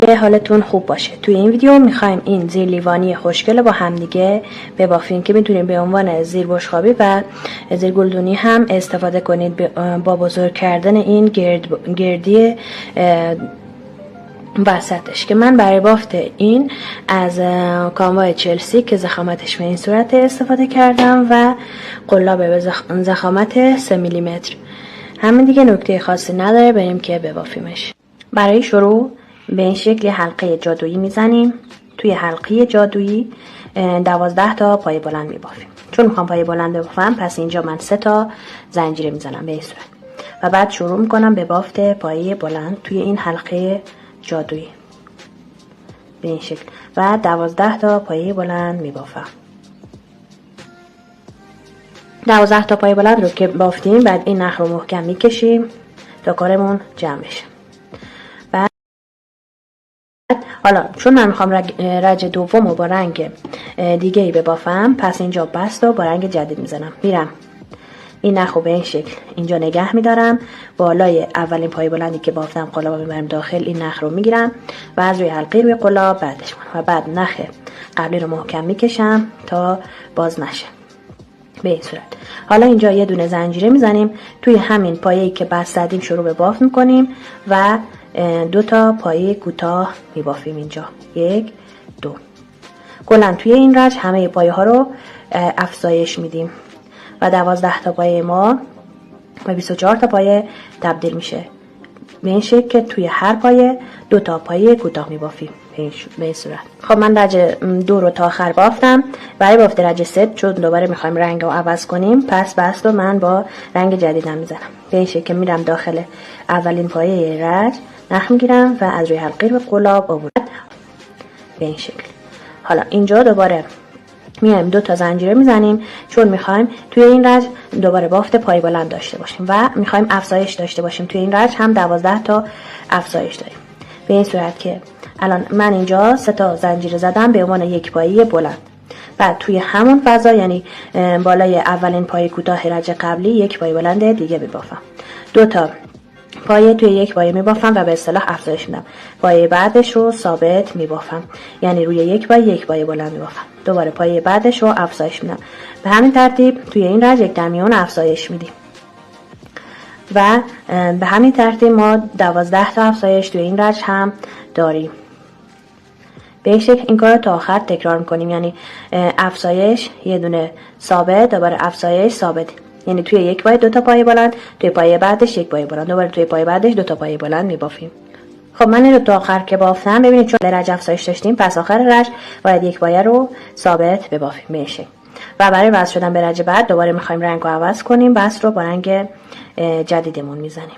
که حالتون خوب باشه. توی این ویدیو میخوایم این زیر لیوانی خوشگل با همدیگه ببافیم که میتونیم به عنوان زیر بشقابی و زیر گلدونی هم استفاده کنید با بزرگ کردن این گردی وسطش. که من برای بافت این از کانوای چلسی که ضخامتش به این صورت استفاده کردم و قلاب به ضخامت 3 میلیمتر. همین دیگه، نکته خاصی نداره، بریم که ببافیمش. برای شروع به این شکل حلقه جادویی میزنیم. توی حلقه جادویی 12 تا پایه بلند میبافیم. چون میخوام پایه بلند ببافم پس اینجا من 3 تا زنجیره میزنم به این صورت و بعد شروع میکنم به بافت پایه بلند توی این حلقه جادویی به این شکل و 12 تا پایه بلند میبافم. 12 تا پایه بلند رو که بافتیم بعد این نخ رو محکم میکشیم تا کارمون جمع بشه. حالا چون من میخوام رج دوم رو با رنگ دیگه ای ببافم پس اینجا بست رو با رنگ جدید میزنم. میرم این نخ رو به این شکل اینجا نگه میدارم، بالای اولین پایه بلندی که بافتم قلاب میبرم داخل، این نخ رو میگیرم و از روی حلقه روی قلاب بعدش کنم و بعد نخ قبلی رو محکم میکشم تا باز نشه به این صورت. حالا اینجا یه دونه زنجیره میزنیم توی همین پایه‌ای که بست زدیم، شروع به بافت میکنیم و 2 تا پایه کوتاه میبافیم اینجا. 1 2. کلا توی این رج همه پایه ها رو افزایش میدیم و 12 تا پایه ما و 24 تا پایه تبدیل میشه به این شکل که توی هر پایه 2 تا پایه کوتاه میبافیم به این صورت. خب من رج 2 رو تا آخر بافتم. برای بافت رج 3 چون دوباره میخوایم رنگ رو عوض کنیم پس بست رو من با رنگ جدیدم میزنم به این شکل که میرم داخل اولین پایه رج، نخ میگیرم و از روی حلقه رو قلاب آورد به این شکل. حالا اینجا دوباره میایم 2 تا زنجیره میزنیم چون میخوایم توی این رج دوباره بافت پای بلند داشته باشیم و میخوایم افزایش داشته باشیم. توی این رج هم 12 تا افزایش داریم به این صورت که الان من اینجا 3 تا زنجیره زدم به عنوان یک پایه بلند. بعد توی همون فضا یعنی بالای اولین پایه کوتاه رج قبلی یک پایه بلند دیگه میبافم. 2 تا پایه توی یک پایه میبافم و به اصطلاح افزایش میدم. پایه بعدش رو ثابت میبافم یعنی روی یک پایه بلند میبافم. دوباره پایه بعدش رو افزایش میدم. به همین ترتیب توی این رج یک در میون افزایش میدیم و به همین ترتیب ما 12 تا افزایش توی این رج هم داریم. به این شکل این کار رو تا آخر تکرار میکنیم، یعنی افزایش یه دونه ثابت، دوباره افزایش ثابت، یعنی توی یک پایه 2 تا پایه بلند، توی پایه بعدش یک پایه بلند، دوباره توی پایه بعدش 2 تا پایه بلند میبافیم. خب من این رو تا آخر که بافتم ببینید چون رج افزایش داشتیم پس آخر رج باید یک پایه رو ثابت ببافیم به این شکل. و برای وصل شدن به رج بعد دوباره میخوایم رنگ رو عوض کنیم، بست رو با رنگ جدیدمون میزنیم.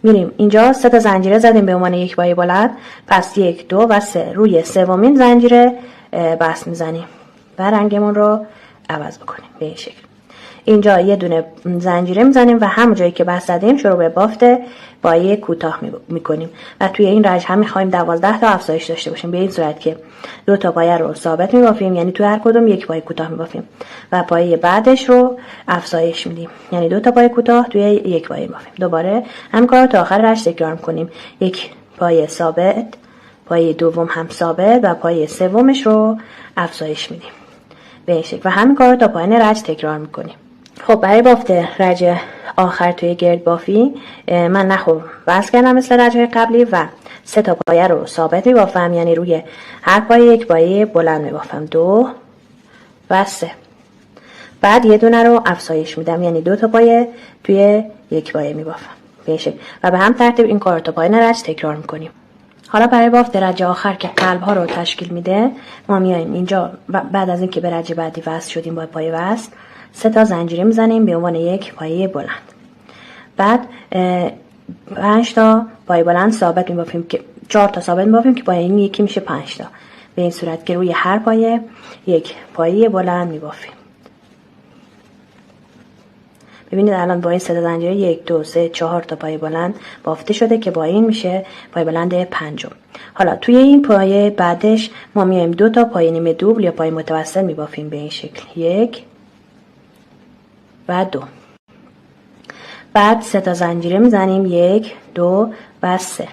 میریم اینجا 3 تا زنجیره زدیم به عنوان یک پایه بلند، پس 1 2 و 3 روی سومین زنجیره بست میزنیم و رنگمون رو عوض بکنیم به این شکل. اینجا یه دونه زنجیره میزنیم و همون جایی که بست زدیم شروع به بافت پایه کوتاه میکنیم و توی این رج هم میخوایم 12 تا افزایش داشته باشیم به این صورت که 2 تا پایه رو ثابت میبافیم یعنی توی هر کدوم یک پایه کوتاه میبافیم و پایه بعدش رو افزایش میدیم یعنی 2 تا پایه کوتاه توی یک پایه میبافیم. دوباره همین کار رو تا آخر رج تکرار میکنیم. یک پایه ثابت، پایه دوم هم ثابت و پایه سومش رو افزایش میدیم به این شکل و همین کار رو تا پایان رج تکرار میکنیم. خب برای بافت رج آخر توی گرد بافی من نخ رو وصل کردم مثل رج‌های قبلی و 3 تا پایه رو ثابت میبافم یعنی روی هر پایه یک پایه بلند میبافم 2 و 3. بعد یه دونه رو افزایش میدم یعنی 2 تا پایه توی یک پایه میبافم به این شکل و به هم ترتیب این کار رو تا پایان رج تکرار میکنیم. حالا برای بافت رج آخر که قلب ها رو تشکیل میده ما میایم اینجا بعد از اینکه به رج بعدی وصل شدیم با پایه وصل 3 تا زنجیره میزنیم به عنوان یک پایه بلند. بعد 5 تا پایه بلند ثابت میبافیم که 4 تا ثابت میبافیم که با این یکی میشه 5 تا به این صورت که روی هر پایه یک پایه بلند میبافیم. ببینید الان با این 3 تا زنجیره 1 2 3 4 تا پایه بلند بافته شده که با این میشه پایه بلند پنجم. حالا توی این پایه بعدش ما میایم 2 تا پایه نیمه دوبل یا پایه متوسط میبافیم به این شکل 1 و 2. بعد 3 تا زنجیره میزنیم 1 2 و 3.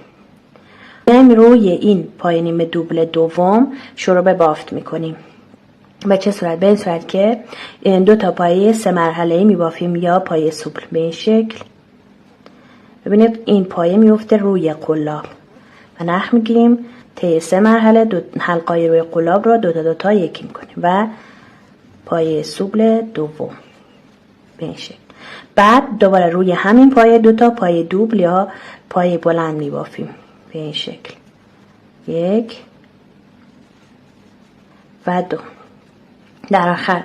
میایم روی این پای نیم دوبل دوم شروع به بافت میکنیم. به چه صورت؟ به این صورت که 2 تا پایه 3 مرحله‌ای میبافیم یا پایه سوبل. به این شکل ببینید این پایه میفته روی قلاب و نخ میگیریم طی 3 مرحله حلقای روی قلاب را 2 تا یکی میکنیم و پایه سوبل دوم به این شکل. بعد دوباره روی همین پایه 2 تا پایه دوبل یا پایه بلند میبافیم به این شکل 1 و 2. در آخر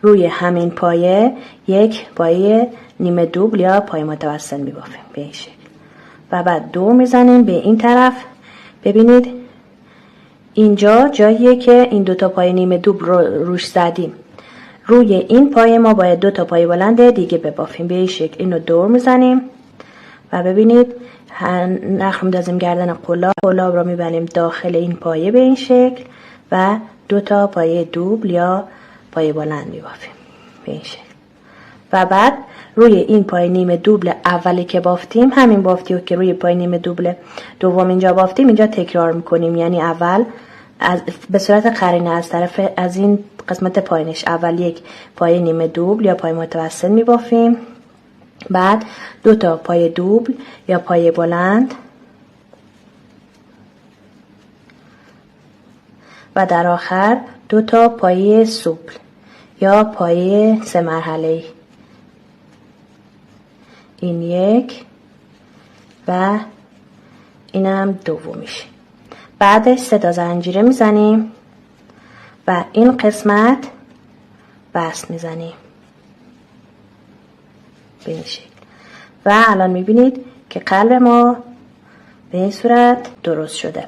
روی همین پایه 1 پایه نیمه دوبل یا پایه متوسط میبافیم به این شکل و بعد 2 میزنیم به این طرف. ببینید اینجا جاییه که این 2 تا پایه نیمه دوبل رو روش زدیم. روی این پایه ما باید 2 تا پایه بلند دیگه ببافیم به این شکل. اینو دور میزنیم و ببینید نخ میندازیم گردن قلاب رو میبریم داخل این پایه به این شکل و 2 تا پایه دوبل یا پایه بلند میبافیم به این شکل و بعد روی این پایه نیمه دوبل اولی که بافتیم همین بافتی که روی پایه نیمه دوبل دوم اینجا بافتیم اینجا تکرار میکنیم. یعنی اول به صورت قرینه از این قسمت پایینش اول 1 پایه نیمه دوبل یا پایه متوسط میبافیم، بعد 2 تا پایه دوبل یا پایه بلند و در آخر 2 تا پایه سوبل یا پایه 3 مرحله‌ای. این 1 و اینم دومیش. بعدش 3 تا زنجیره میزنیم و این قسمت بست میزنیم به این شکل و الان میبینید که قلب ما به این صورت درست شده.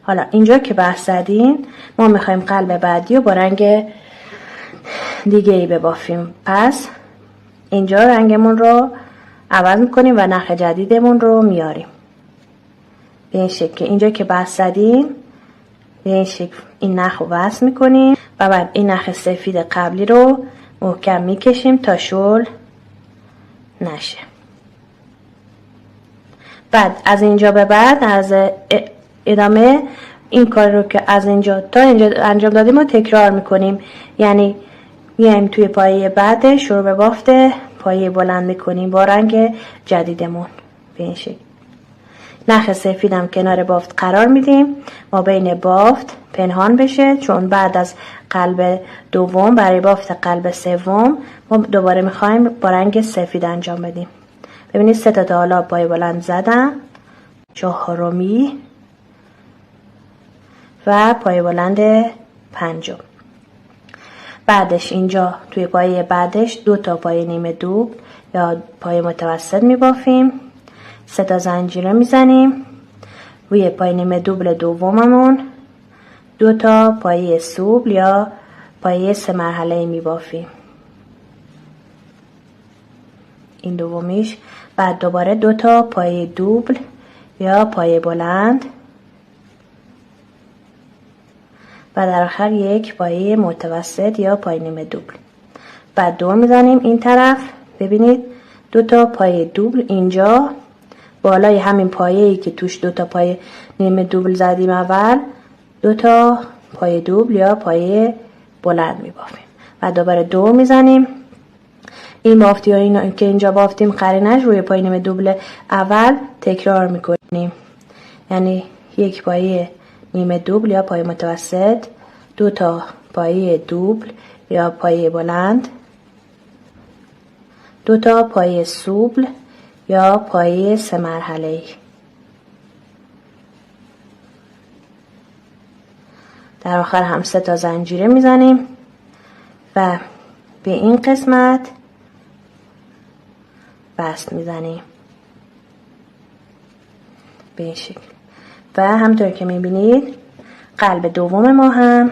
حالا اینجا که بست زدیم ما میخوایم قلب بعدی رو با رنگ دیگه ای ببافیم. پس اینجا رنگمون رو عوض میکنیم و نخ جدیدمون رو میاریم به این شکل. اینجا که بست زدیم به این شکل این نخ رو وصل میکنیم و بعد این نخ سفید قبلی رو محکم میکشیم تا شل نشه. بعد از اینجا به بعد از ادامه این کار رو که از اینجا تا اینجا انجام دادیم ما تکرار میکنیم. یعنی میایم توی پایه بعد شروع به بافت پایه بلند میکنیم با رنگ جدیدمون به این شکل. نخ سفیدم کنار بافت قرار میدیم ما بین بافت پنهان بشه، چون بعد از قلب دوم برای بافت قلب سوم ما دوباره میخوایم با رنگ سفید انجام بدیم. ببینید 3 تا حالا پایه بلند زدم، 4می و پایه بلند 5. بعدش اینجا توی پایه بعدش 2 تا پایه نیمه دوبل یا پایه متوسط میبافیم، 3 تا زنجیره میزنیم روی پایه نیمه دوبل دوممون 2 تا پایه سوبل یا پایه 3 مرحله میبافیم این دومیش. بعد دوباره 2 تا پایه دوبل یا پایه بلند و در آخر 1 پایه متوسط یا پایه نیمه دوبل. بعد دور میزنیم این طرف. ببینید 2 تا پایه دوبل اینجا بالای همین پایه‌ای که توش 2 تا پایه نیمه دوبل زدیم اول 2 تا پایه دوبل یا پایه بلند میبافیم و دوباره دور میزنیم. این بافتی ها اینا که اینجا بافتیم قرینش روی پایه نیمه دوبل اول تکرار میکنیم. یعنی 1 پایه نیمه دوبل یا پایه متوسط، 2 تا پایه دوبل یا پایه بلند، 2 تا پایه سوبل یا پایه 3 مرحله‌ای. در آخر هم 3 تا زنجیره میزنیم و به این قسمت بست میزنیم به این شکل و همطور که میبینید قلب دوم ما هم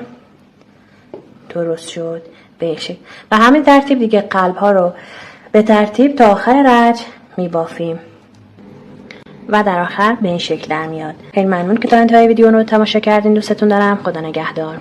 درست شد به این شکل. و همین ترتیب دیگه قلب ها رو به ترتیب تا آخر رج میبافیم و در آخر به این شکل در میاد. خیلی ممنون که تا انتهای ویدیو رو تماشا کردین. دوستتون دارم. خدا نگهدار.